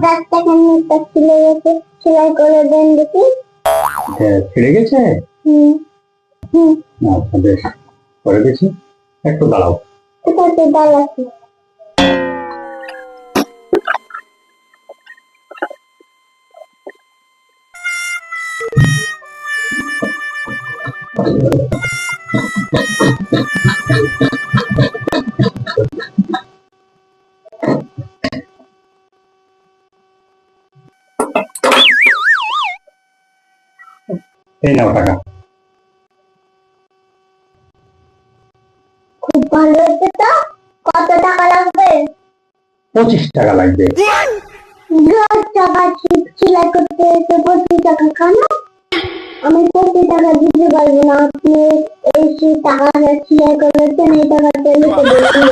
দাঁতটা খানিকটা ছিলে গেছে, সেলাই করে দেন দেখি। ছিঁড়ে গেছে? আচ্ছা বেশ, করে দিচ্ছি, একটু দাঁড়াও। কোথায় দাঁড়াচ্ছি? এই নাও টাকা। খুব ভালো হয়েছে তো। কত টাকা লাগবে? 25 টাকা লাগবে। 10 টাকা সেলাই করতে এসে 25 টাকা কেন? আমি 25 টাকা দিতে পারবো না। আপনি এই টাকা সেলাই করেছেন, এই টাকাটা লিখে দেবেন।